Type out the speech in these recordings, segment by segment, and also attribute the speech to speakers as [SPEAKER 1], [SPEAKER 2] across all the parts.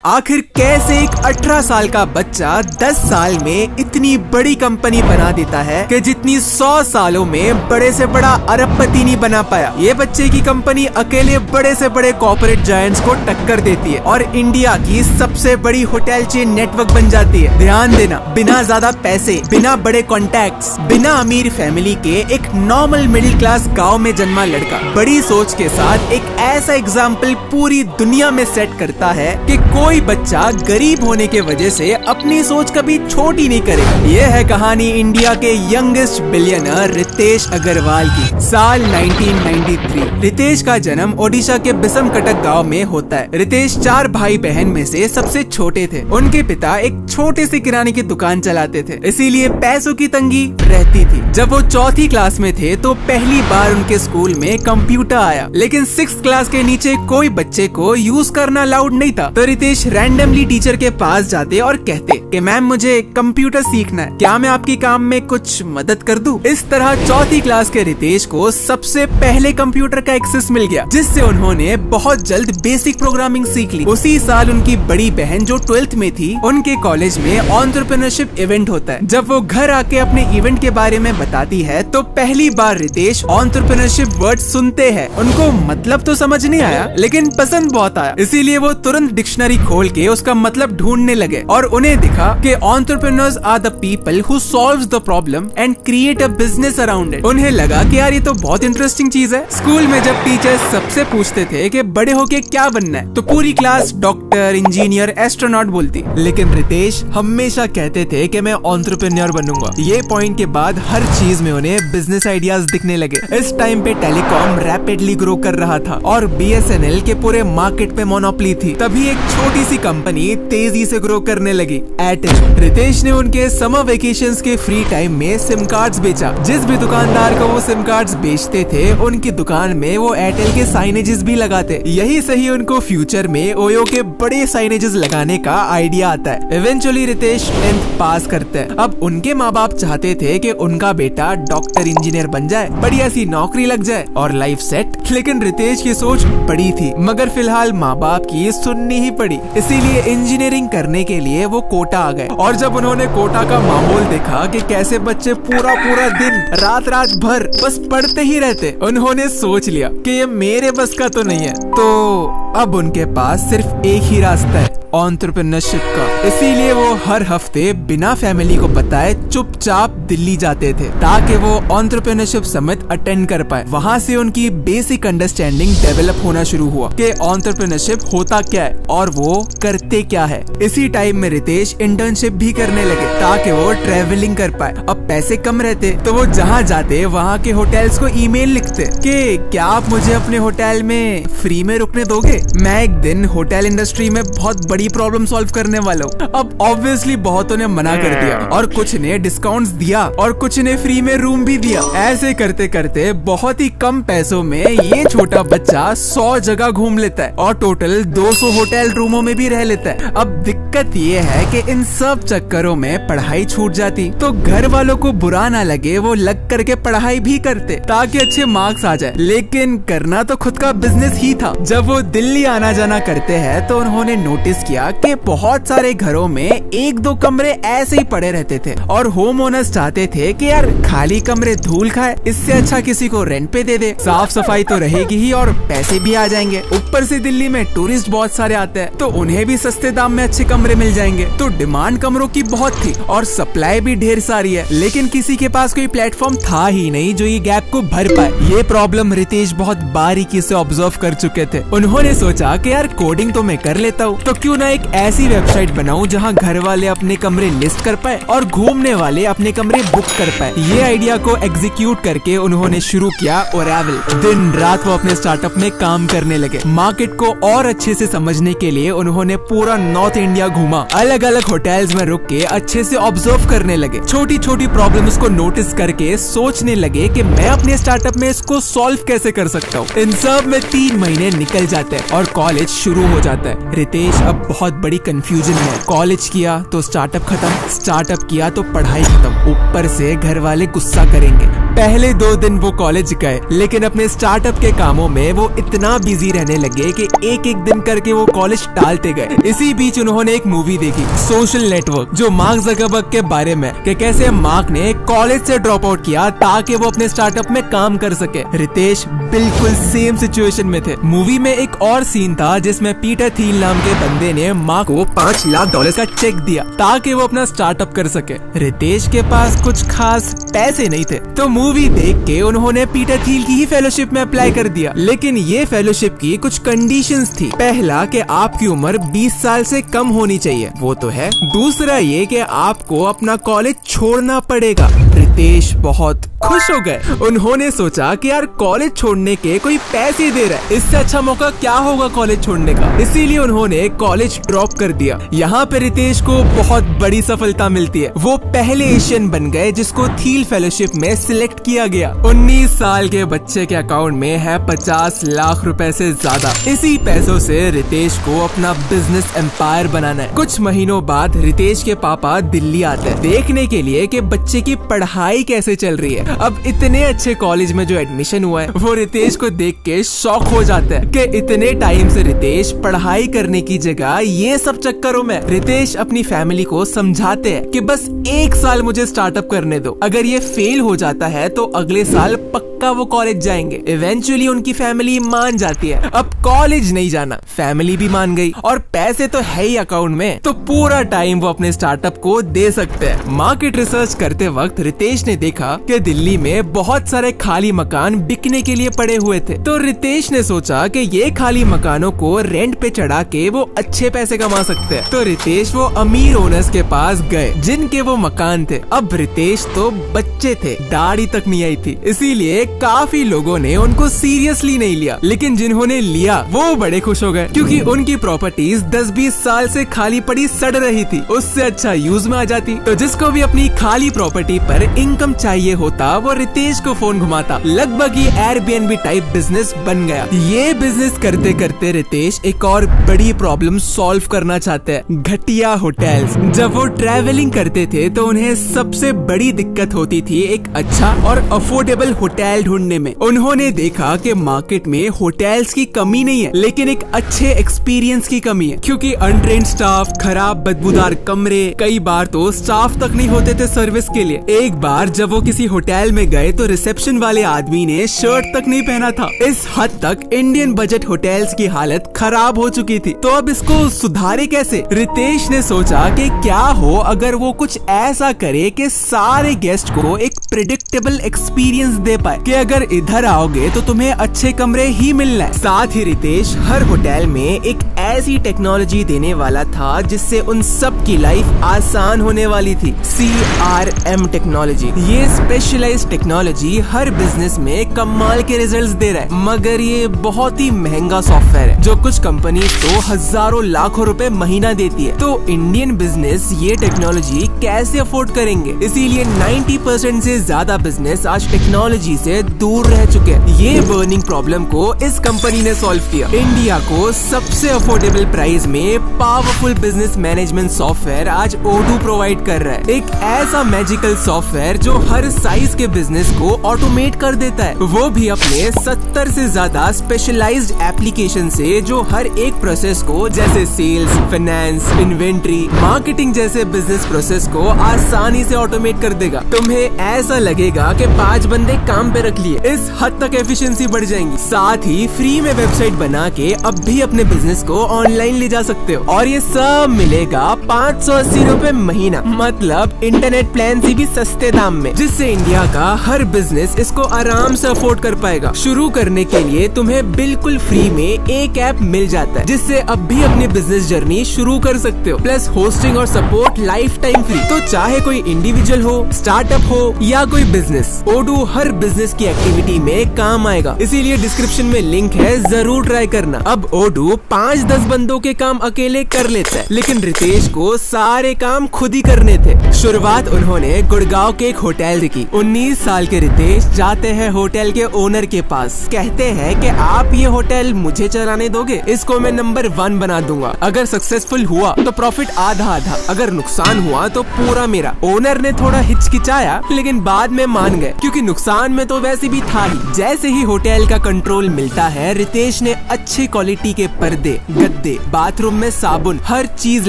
[SPEAKER 1] आखिर कैसे एक 18 साल का बच्चा 10 साल में इतनी बड़ी कंपनी बना देता है कि जितनी 100 सालों में बड़े से बड़ा अरबपति नहीं बना पाया। ये बच्चे की कंपनी अकेले बड़े से बड़े कॉर्पोरेट जायंट्स को टक्कर देती है और इंडिया की सबसे बड़ी होटल चेन नेटवर्क बन जाती है। ध्यान देना, बिना ज्यादा पैसे, बिना बड़े कॉन्टैक्ट्स, बिना अमीर फैमिली के एक नॉर्मल मिडिल क्लास गाँव में जन्मा लड़का बड़ी सोच के साथ एक ऐसा एग्जाम्पल पूरी दुनिया में सेट करता है कि कोई बच्चा गरीब होने के वजह से अपनी सोच कभी छोटी नहीं करे। ये है कहानी इंडिया के यंगेस्ट बिलियनर रितेश अग्रवाल की। साल 1993। रितेश का जन्म ओडिशा के बिसमकटक गांव में होता है। रितेश 4 भाई बहन में से सबसे छोटे थे। उनके पिता एक छोटे से किराने की दुकान चलाते थे, इसीलिए पैसों की तंगी रहती थी। जब वो 4th क्लास में थे तो पहली बार उनके स्कूल में कंप्यूटर आया, लेकिन 6th क्लास के नीचे कोई बच्चे को यूज करना अलाउड नहीं था। तो रितेश रैंडमली टीचर के पास जाते और कहते कि मैम मुझे कंप्यूटर सीखना है, क्या मैं आपके काम में कुछ मदद कर दूं? इस तरह 4th क्लास के रितेश को सबसे पहले कंप्यूटर का एक्सेस मिल गया, जिससे उन्होंने बहुत जल्द बेसिक प्रोग्रामिंग सीख ली। उसी साल उनकी बड़ी बहन जो 12th में थी, उनके कॉलेज में एंटरप्रेन्योरशिप इवेंट होता है। जब वो घर आके अपने इवेंट के बारे में बताती है तो पहली बार रितेश एंटरप्रेन्योरशिप वर्ड सुनते हैं। उनको मतलब तो समझ नहीं आया, लेकिन पसंद बहुत आया, इसीलिए वो तुरंत डिक्शनरी खोल के उसका मतलब ढूंढने लगे और उन्हें दिखा कि entrepreneurs are the people who solves the problem and create a business around it. उन्हें लगा कि यार ये तो बहुत इंटरेस्टिंग चीज है। स्कूल में जब टीचर्स सबसे पूछते थे कि बड़े होके क्या बनना है, तो पूरी क्लास डॉक्टर, इंजीनियर, एस्ट्रोनॉट बोलती, लेकिन रितेश हमेशा कहते थे कि मैं एंटरप्रेन्योर बनूंगा। ये पॉइंट के बाद हर चीज में उन्हें बिजनेस आइडियाज दिखने लगे। इस टाइम पे टेलीकॉम रैपिडली ग्रो कर रहा था और BSNL के पूरे मार्केट पे मोनोपोली थी। तभी एक छोटी सी कंपनी तेजी से ग्रो करने लगी, एयरटेल। रितेश ने उनके समर वेकेशंस के फ्री टाइम में सिम कार्ड्स बेचा। जिस भी दुकानदार को वो सिम कार्ड्स बेचते थे, उनकी दुकान में वो एयरटेल के साइनेजेस भी लगाते। यही सही उनको फ्यूचर में ओयो के बड़े साइनेजेस लगाने का आइडिया आता है। इवेंचुअली रितेश 10th पास करते हैं। अब उनके माँ बाप चाहते थे कि उनका बेटा डॉक्टर, इंजीनियर बन जाए, बढ़िया सी नौकरी लग जाए और लाइफ सेट। लेकिन रितेश की सोच बड़ी थी, मगर फिलहाल माँ बाप की सुननी ही पड़ी। इसीलिए इंजीनियरिंग करने के लिए वो कोटा आ गए और जब उन्होंने कोटा का माहौल देखा कि कैसे बच्चे पूरा दिन रात भर बस पढ़ते ही रहते, उन्होंने सोच लिया कि ये मेरे बस का तो नहीं है। तो अब उनके पास सिर्फ एक ही रास्ता है, एंटरप्रेन्योरशिप का। इसीलिए वो हर हफ्ते बिना फैमिली को बताए चुपचाप दिल्ली जाते थे ताकि वो एंटरप्रेन्योरशिप समिट अटेंड कर पाए। वहाँ से उनकी बेसिक अंडरस्टैंडिंग डेवलप होना शुरू हुआ कि एंटरप्रेन्योरशिप होता क्या है और वो करते क्या है। इसी टाइम में रितेश इंटर्नशिप भी करने लगे ताकि वो ट्रेवलिंग कर पाए। अब पैसे कम रहते तो वो जहाँ जाते वहाँ के होटल्स को ईमेल लिखते कि क्या आप मुझे अपने होटल में फ्री में रुकने दोगे? मैं एक दिन होटल इंडस्ट्री में बहुत बड़ी प्रॉब्लम सॉल्व करने वाला हूँ। अब ऑब्वियसली बहुतों ने मना कर दिया और कुछ ने डिस्काउंट्स दिया और कुछ ने फ्री में रूम भी दिया। ऐसे करते करते बहुत ही कम पैसों में ये छोटा बच्चा 100 जगह घूम लेता है और टोटल 200 होटल रूमों में भी रह लेता है। अब दिक्कत ये है कि इन सब चक्करों में पढ़ाई छूट जाती तो घर वालों को बुरा ना लगे, वो लग करके पढ़ाई भी करते ताकि अच्छे मार्क्स आ जाए। लेकिन करना तो खुद का बिजनेस ही था। जब वो दिल्ली आना जाना करते हैं तो उन्होंने नोटिस किया कि बहुत सारे घरों में 1-2 कमरे ऐसे ही पड़े रहते थे और होम ओनर्स चाहते थे कि यार खाली कमरे धूल खाए, इससे अच्छा किसी को रेंट पे दे दे, साफ सफाई तो रहेगी ही और पैसे भी आ जाएंगे। ऊपर से दिल्ली में टूरिस्ट बहुत सारे आते हैं तो उन्हें भी सस्ते दाम में अच्छे कमरे मिल जाएंगे। तो डिमांड कमरों की बहुत थी और सप्लाई भी ढेर सारी है, लेकिन किसी के पास कोई प्लेटफॉर्म था ही नहीं जो ये गैप को भर पाए। ये प्रॉब्लम रितेश बहुत बारीकी से ऑब्जर्व कर चुके थे। उन्होंने सोचा कि यार कोडिंग तो मैं कर लेता हूँ, तो क्यों ना एक ऐसी वेबसाइट बनाऊं जहां घर वाले अपने कमरे लिस्ट कर पाए और घूमने वाले अपने कमरे बुक कर पाए। ये आइडिया को एग्जीक्यूट करके उन्होंने शुरू किया ओरेवल। दिन रात वो अपने स्टार्टअप में काम करने लगे। मार्केट को और अच्छे से समझने के लिए उन्होंने पूरा नॉर्थ इंडिया घूमा, अलग अलग होटल्स में रुक के अच्छे से ऑब्जर्व करने लगे। छोटी छोटी प्रॉब्लम्स को नोटिस करके सोचने लगे कि मैं अपने स्टार्टअप में इसको सॉल्व कैसे कर सकता हूँ। इन सब में 3 महीने निकल जाते हैं और कॉलेज शुरू हो जाता है। रितेश अब बहुत बड़ी कंफ्यूजन है। कॉलेज किया तो स्टार्टअप खत्म, स्टार्टअप किया तो पढ़ाई खत्म, ऊपर से घर वाले गुस्सा करेंगे। पहले 2 दिन वो कॉलेज गए, लेकिन अपने स्टार्टअप के कामों में वो इतना बिजी रहने लगे कि एक एक दिन करके वो कॉलेज टालते गए। इसी बीच उन्होंने एक मूवी देखी, सोशल नेटवर्क, जो मार्क ज़करबर्ग के बारे में, कि कैसे मार्क ने कॉलेज से ड्रॉप आउट किया ताकि वो अपने स्टार्टअप में काम कर सके। रितेश बिल्कुल सेम सिचुएशन में थे। मूवी में एक और सीन था जिसमें पीटर थील नाम के बंदे ने मार्क को $5 लाख का चेक दिया ताकि वो अपना स्टार्टअप कर सके। रितेश के पास कुछ खास पैसे नहीं थे, तो मूवी देख के उन्होंने पीटर थील की ही फेलोशिप में अप्लाई कर दिया। लेकिन ये फेलोशिप की कुछ कंडीशंस थी। पहला कि आपकी उम्र 20 साल से कम होनी चाहिए, वो तो है। दूसरा ये कि आपको अपना कॉलेज छोड़ना पड़ेगा। रितेश बहुत खुश हो गए। उन्होंने सोचा कि यार कॉलेज छोड़ने के कोई पैसे दे रहा है, इससे अच्छा मौका क्या होगा कॉलेज छोड़ने का। इसीलिए उन्होंने कॉलेज ड्रॉप कर दिया। यहाँ पे रितेश को बहुत बड़ी सफलता मिलती है। वो पहले एशियन बन गए जिसको थील फेलोशिप में सिलेक्ट किया गया। 19 साल के बच्चे के अकाउंट में है $50 लाख से ज्यादा। इसी पैसों से रितेश को अपना बिजनेस एम्पायर बनाना है। कुछ महीनों बाद रितेश के पापा दिल्ली आते हैं देखने के लिए कि बच्चे की पढ़ाई कैसे चल रही है। अब इतने अच्छे कॉलेज में जो एडमिशन हुआ है, वो रितेश को देख के शॉक हो जाता है कि इतने टाइम से रितेश पढ़ाई करने की जगह ये सब चक्करों में। रितेश अपनी फैमिली को समझाते हैं कि बस 1 साल मुझे स्टार्टअप करने दो, अगर ये फेल हो जाता है तो अगले साल पक्का वो कॉलेज जाएंगे। इवेंचुअली उनकी फैमिली मान जाती है। अब कॉलेज नहीं जाना, फैमिली भी मान गई और पैसे तो है ही अकाउंट में, तो पूरा टाइम वो अपने स्टार्टअप को दे सकते हैं। मार्केट रिसर्च करते वक्त रितेश ने देखा कि दिल्ली में बहुत सारे खाली मकान बिकने के लिए पड़े हुए थे। तो रितेश ने सोचा कि ये खाली मकानों को रेंट पे चढ़ा के वो अच्छे पैसे कमा सकते हैं। तो रितेश वो अमीर ओनर्स के पास गए जिनके वो मकान थे। अब रितेश तो बच्चे थे, दाढ़ी तक नहीं आई थी, इसीलिए काफी लोगों ने उनको सीरियसली नहीं लिया। लेकिन जिन्होंने लिया वो बड़े खुश हो गए, क्योंकि उनकी प्रॉपर्टीज 10-20 साल से खाली पड़ी सड़ रही थी, उससे अच्छा यूज में आ जाती। तो जिसको भी अपनी खाली प्रॉपर्टी पर इनकम चाहिए होता, वो रितेश को फोन घुमाता। लगभग ये एयरबीएनबी टाइप बिजनेस बन गया। ये बिजनेस करते करते रितेश एक और बड़ी प्रॉब्लम सॉल्व करना चाहते हैं, घटिया होटल्स। जब वो ट्रैवलिंग करते थे तो उन्हें सबसे बड़ी दिक्कत होती थी एक अच्छा और अफोर्डेबल होटल ढूंढने में। उन्होंने देखा कि मार्केट में होटल्स की कमी नहीं है, लेकिन एक अच्छे एक्सपीरियंस की कमी है, क्योंकि अनट्रेन्ड स्टाफ, खराब बदबूदार कमरे, कई बार तो स्टाफ तक नहीं होते थे सर्विस के लिए। एक बार जब वो किसी होटल में गए तो रिसेप्शन वाले आदमी ने शर्ट तक नहीं पहना था। इस हद तक इंडियन बजट होटल्स की हालत खराब हो चुकी थी। तो अब इसको सुधारे कैसे? रितेश ने सोचा कि क्या हो अगर वो कुछ ऐसा करे कि सारे गेस्ट को एक प्रेडिक्टेबल एक्सपीरियंस दे पाए, कि अगर इधर आओगे तो तुम्हें अच्छे कमरे ही मिलना है। साथ ही रितेश हर होटल में एक ऐसी टेक्नोलॉजी देने वाला था जिससे उन सब की लाइफ आसान होने वाली थी। CRM technology. ये स्पेशलाइज्ड टेक्नोलॉजी हर बिजनेस में कमाल के रिजल्ट्स दे रहा है, मगर ये बहुत ही महंगा सॉफ्टवेयर है, जो कुछ कंपनी तो हजारों लाखों रुपए महीना देती है। तो इंडियन बिजनेस ये टेक्नोलॉजी कैसे अफोर्ड करेंगे? इसीलिए 90% से ज्यादा बिजनेस आज टेक्नोलॉजी से दूर रह चुके हैं। ये बर्निंग प्रॉब्लम को इस कंपनी ने सॉल्व किया। इंडिया को सबसे अफोर्डेबल प्राइस में पावरफुल बिजनेस मैनेजमेंट सॉफ्टवेयर आज Odoo प्रोवाइड कर रहा है। एक ऐसा मैजिकल सॉफ्टवेयर जो हर साइज के बिजनेस को ऑटोमेट कर देता है, वो भी अपने 70 से ज्यादा स्पेशलाइज्ड एप्लीकेशन से, जो हर एक प्रोसेस को, जैसे सेल्स, फाइनेंस, इन्वेंट्री, मार्केटिंग जैसे बिजनेस प्रोसेस को आसानी से ऑटोमेट कर देगा। तुम्हें ऐसा लगेगा कि 5 बंदे काम पे रख लिए। इस हद तक एफिशिएंसी बढ़ जाएंगी। साथ ही फ्री में वेबसाइट बना के अब भी अपने बिजनेस को ऑनलाइन ले जा सकते हो, और ये सब मिलेगा 580 रुपए महीना, मतलब इंटरनेट प्लान से भी सस्ते दाम में, जिससे इंडिया का हर बिजनेस इसको आराम से अफोर्ड कर पाएगा। शुरू करने के लिए तुम्हें बिल्कुल फ्री में एक ऐप मिल जाता है, जिससे अब भी अपनी बिजनेस जर्नी शुरू कर सकते हो। प्लस होस्टिंग और सपोर्ट लाइफ टाइम फ्री। तो चाहे कोई इंडिविजुअल हो, स्टार्टअप हो या कोई बिजनेस, Odoo हर बिजनेस की एक्टिविटी में काम आएगा, इसीलिए डिस्क्रिप्शन में लिंक है, जरूर ट्राई करना। अब ओडू 5-10 बंदों के काम अकेले कर लेता है, लेकिन रितेश को सारे काम खुद ही करने थे। शुरुआत उन्होंने गुड़गांव के एक होटल से की। 19 साल के रितेश जाते हैं होटल के ओनर के पास, कहते हैं कि आप ये होटल मुझे चलाने दोगे, इसको मैं नंबर 1 बना दूंगा। अगर सक्सेसफुल हुआ तो प्रॉफिट आधा आधा, अगर नुकसान हुआ तो पूरा मेरा। ओनर ने थोड़ा हिचकिचाया, लेकिन बाद में मान गए, क्योंकि नुकसान में तो वैसे भी था ही। जैसे ही होटल का कंट्रोल मिलता है, रितेश ने अच्छी क्वालिटी के पर्दे, गद्दे, बाथरूम में साबुन, हर चीज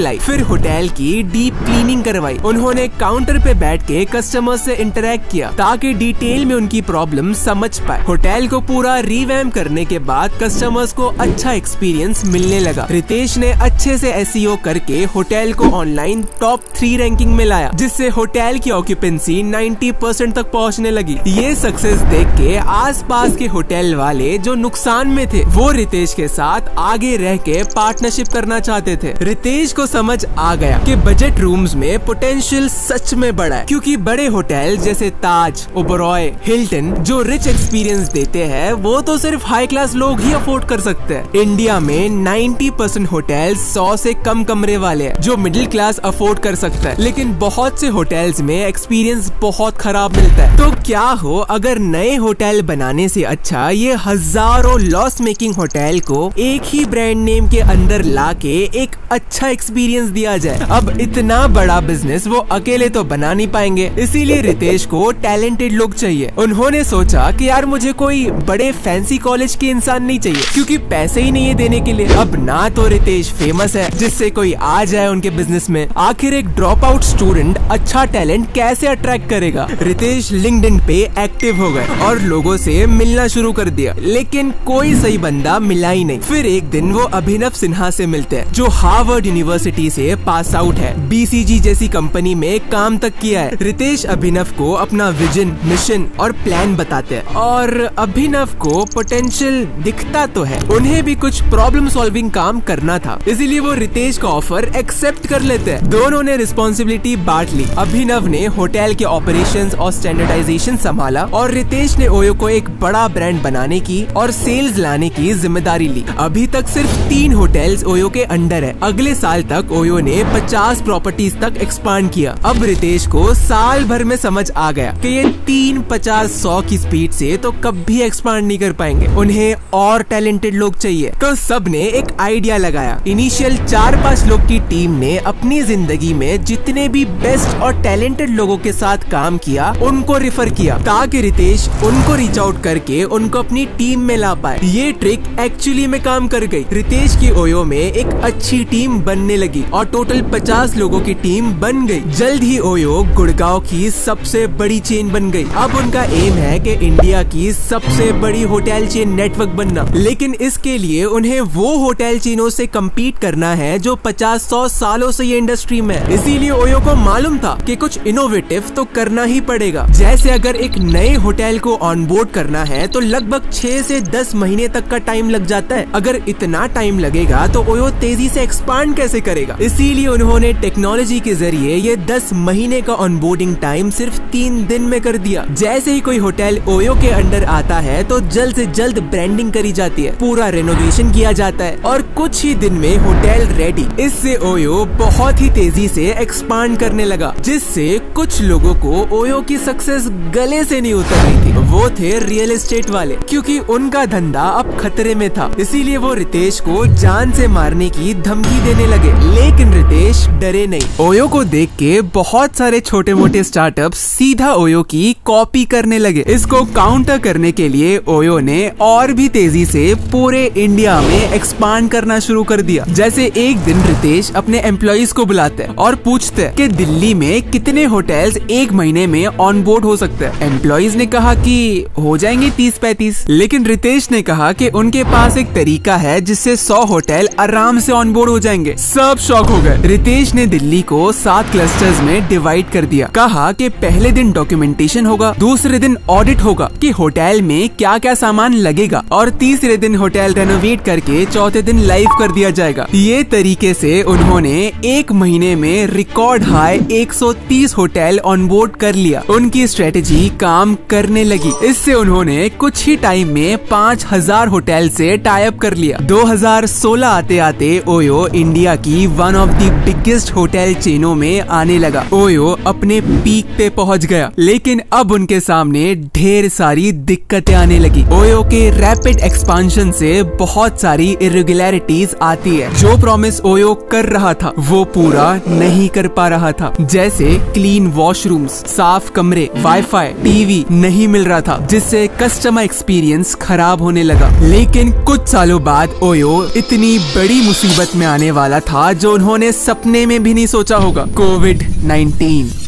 [SPEAKER 1] लाई। फिर होटल की डीप क्लीनिंग करवाई। उन्होंने काउंटर पे बैठ के कस्टमर से इंटरेक्ट किया ताकि डिटेल में उनकी प्रॉब्लम समझ पाए। होटल को पूरा रिवैम्प करने के बाद कस्टमर्स को अच्छा एक्सपीरियंस मिलने लगा। रितेश ने अच्छे से एसईओ करके होटल को ऑनलाइन टॉप 3 रैंकिंग में लाया, जिससे होटल की ऑक्यूपेंसी 90% तक पहुंचने लगी। ये सक्सेस देख के आसपास के होटल वाले जो नुकसान में थे, वो रितेश के साथ आगे रह के पार्टनरशिप करना चाहते थे। रितेश को समझ आ गया कि बजट रूम्स में पोटेंशियल सच में बड़ा है, क्योंकि बड़े होटल जैसे ताज, ओबरॉय, हिल्टन जो रिच एक्सपीरियंस देते हैं, वो तो सिर्फ हाई क्लास लोग ही अफोर्ड कर सकते हैं। इंडिया में 90% होटल 100 से कम कमरे वाले हैं, जो मिडिल क्लास अफोर्ड कर सकता है, लेकिन बहुत से होटल्स में एक्सपीरियंस बहुत खराब मिलता है। तो क्या हो अगर नए होटल बनाने से अच्छा ये हजारों लॉस मेकिंग होटल को एक ही ब्रांड नेम के अंदर लाके एक अच्छा एक्सपीरियंस दिया जाए। अब इतना बड़ा बिजनेस वो अकेले तो बना नहीं पाएंगे, इसीलिए रितेश को टैलेंटेड लोग चाहिए। उन्होंने सोचा कि यार मुझे कोई बड़े फैंसी कॉलेज के इंसान नहीं चाहिए, क्योंकि पैसे ही नहीं है देने के लिए। अब ना तो रितेश फेमस है जिससे कोई आ जाए उनके बिजनेस में, आखिर एक ड्रॉप आउट स्टूडेंट अच्छा टैलेंट कैसे अट्रैक्ट करेगा। रितेश लिंक्डइन पे एक्टिव हो गए और लोगों से मिलना शुरू कर दिया, लेकिन कोई सही बंदा मिला ही नहीं। फिर एक दिन वो अभिनव सिन्हा से मिलते हैं, जो हार्वर्ड यूनिवर्सिटी से पास आउट है, बीसीजी जैसी कंपनी में काम तक किया है। रितेश अभिनव को अपना विजन, मिशन और प्लान बताते हैं, और अभिनव को पोटेंशियल दिखता तो है, उन्हें भी कुछ प्रॉब्लम सॉल्विंग काम करना था, इसीलिए वो रितेश का ऑफर एक्सेप्ट कर लेते हैं। दोनों ने रिस्पॉन्सिबिलिटी बांट ली। अभिनव ने होटल के ऑपरेशंस और स्टैंडर्डाइजेशन संभाला, और रितेश ने ओयो को एक बड़ा ब्रांड बनाने की और सेल्स लाने की जिम्मेदारी ली। अभी तक सिर्फ 3 होटल्स ओयो के अंडर है। अगले साल तक ओयो ने 50 प्रॉपर्टीज तक एक्सपांड किया। अब रितेश को साल भर में समझ आ गया कि ये 3, 50, 100 की स्पीड से तो कभी एक्सपांड नहीं कर पाएंगे, उन्हें और टैलेंटेड लोग चाहिए। तो सबने एक आइडिया लगाया। इनिशियल 4-5 लोग की टीम ने अपनी जिंदगी में जितने भी बेस्ट और टैलेंटेड लोगों के साथ काम किया, उनको रिफर किया, ताकि रितेश उनको रीच आउट करके उनको अपनी टीम में ला पाए। ये ट्रिक एक्चुअली में काम कर गई। रितेश की ओयो में एक अच्छी टीम बनने लगी और टोटल 50 लोगों की टीम बन गई। जल्द ही ओयो गुड़गांव की सबसे बड़ी चेन बन गई। अब उनका एम है कि इंडिया की सबसे बड़ी होटल चेन नेटवर्क बनना, लेकिन इसके लिए उन्हें वो होटल चेनों से कम्पीट करना है जो 50-100 सालों से ये इंडस्ट्री में है। इसीलिए ओयो को मालूम था कि कुछ इनोवेटिव तो करना ही पड़ेगा। जैसे अगर एक नए होटल को ऑनबोर्ड करना है तो लगभग 6 से 10 महीने तक का टाइम लग जाता है। अगर इतना टाइम लगेगा तो ओयो तेजी से एक्सपांड कैसे करेगा। इसीलिए उन्होंने टेक्नोलॉजी के जरिए ये 10 महीने का ऑनबोर्डिंग टाइम सिर्फ 3 दिन में कर दिया। जैसे ही कोई होटल ओयो के अंडर आता है तो जल्द से जल्द ब्रांडिंग करी जाती है, पूरा रेनोवेशन किया जाता है और कुछ ही दिन में होटल रेडी। इससे ओयो बहुत ही तेजी से एक्सपांड करने लगा, जिससे कुछ लोगों को ओयो की सक्सेस गले से नहीं उतर रही थी। वो थे रियल एस्टेट वाले, क्योंकि उनका धंधा अब खतरे में था। इसीलिए वो रितेश को जान से मारने की धमकी देने लगे, लेकिन रितेश डरे नहीं। ओयो को देख के बहुत सारे छोटे मोटे स्टार्टअप सीधा ओयो की कॉपी करने लगे। इसको काउंटर करने के लिए ओयो ने और भी तेजी से पूरे इंडिया में एक्सपांड करना शुरू कर दिया। जैसे एक दिन रितेश अपने एम्प्लॉइज को बुलाते हैं और पूछते हैं कि दिल्ली में कितने होटल्स एक महीने में ऑनबोर्ड हो सकते हैं। एम्प्लॉइज ने कहा कि हो जाएंगे 30-35, लेकिन रितेश ने कहा कि उनके पास एक तरीका है जिससे 100 होटल आराम से ऑनबोर्ड हो जाएंगे। सब शॉक हो गए। रितेश ने दिल्ली को 7 क्लस्टर्स में डिवाइड कर दिया। कहा कि पहले दिन डॉक्यूमेंटेशन होगा, दूसरे दिन ऑडिट होगा कि होटल में क्या क्या सामान लगेगा, और तीसरे दिन होटल रेनोवेट करके चौथे दिन लाइव कर दिया जाएगा। ये तरीके से उन्होंने एक महीने में रिकॉर्ड हाई 130 होटल ऑनबोर्ड कर लिया। उनकी स्ट्रेटेजी काम करने करने लगी। इससे उन्होंने कुछ ही टाइम में 5000 होटल से टाई अप कर लिया। 2016 आते आते ओयो इंडिया की one of the biggest hotel चेनों में आने लगा। ओयो अपने पीक पे पहुंच गया, लेकिन अब उनके सामने ढेर सारी दिक्कतें आने लगी। ओयो के रैपिड एक्सपांशन से बहुत सारी इरेगुलरिटीज आती है। जो प्रॉमिस ओयो कर रहा था वो पूरा नहीं कर पा रहा था, जैसे क्लीन वॉशरूम्स, साफ कमरे, वाईफाई, टीवी नहीं मिल रहा था, जिससे कस्टमर एक्सपीरियंस खराब होने लगा। लेकिन कुछ सालों बाद ओयो इतनी बड़ी मुसीबत में आने वाला था जो उन्होंने सपने में भी नहीं सोचा होगा, कोविड-19।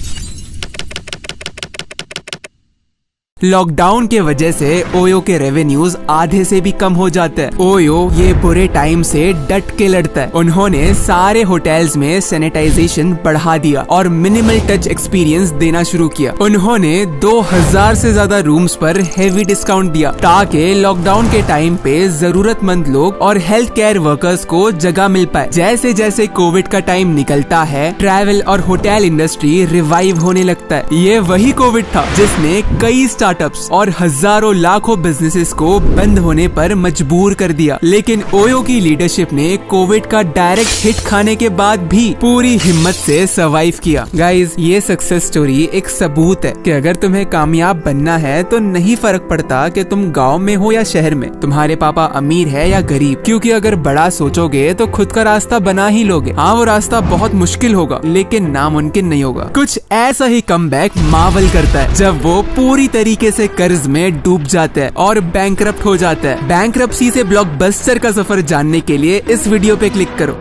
[SPEAKER 1] लॉकडाउन के वजह से ओयो के रेवेन्यूज आधे से भी कम हो जाते हैं। ओयो ये बुरे टाइम से डट के लड़ता है। उन्होंने सारे होटल्स में सैनिटाइजेशन बढ़ा दिया और मिनिमल टच एक्सपीरियंस देना शुरू किया। उन्होंने 2000 से ज्यादा रूम्स पर हेवी डिस्काउंट दिया ताकि लॉकडाउन के टाइम पे जरूरतमंद लोग और हेल्थ केयर वर्कर्स को जगह मिल पाए। जैसे जैसे कोविड का टाइम निकलता है, ट्रैवल और होटल इंडस्ट्री रिवाइव होने लगता है। ये वही कोविड था जिसने कई स्टार्टअप्स और हजारों लाखों बिजनेसेस को बंद होने पर मजबूर कर दिया। लेकिन ओयो की लीडरशिप ने कोविड का डायरेक्ट हिट खाने के बाद भी पूरी हिम्मत से सर्वाइव किया। गाइज, ये सक्सेस स्टोरी एक सबूत है कि अगर तुम्हें कामयाब बनना है तो नहीं फर्क पड़ता कि तुम गांव में हो या शहर में, तुम्हारे पापा अमीर है या गरीब, क्योंकि अगर बड़ा सोचोगे तो खुद का रास्ता बना ही लोगे। हाँ, वो रास्ता बहुत मुश्किल होगा लेकिन नामुमकिन नहीं होगा। कुछ ऐसा ही कमबैक मार्वल करता है जब वो पूरी तरीके से कर्ज में डूब जाता है और बैंकरप्ट हो जाता है। बैंकरप्सी से ब्लॉकबस्टर का सफर जानने के लिए इस वीडियो पे क्लिक करो।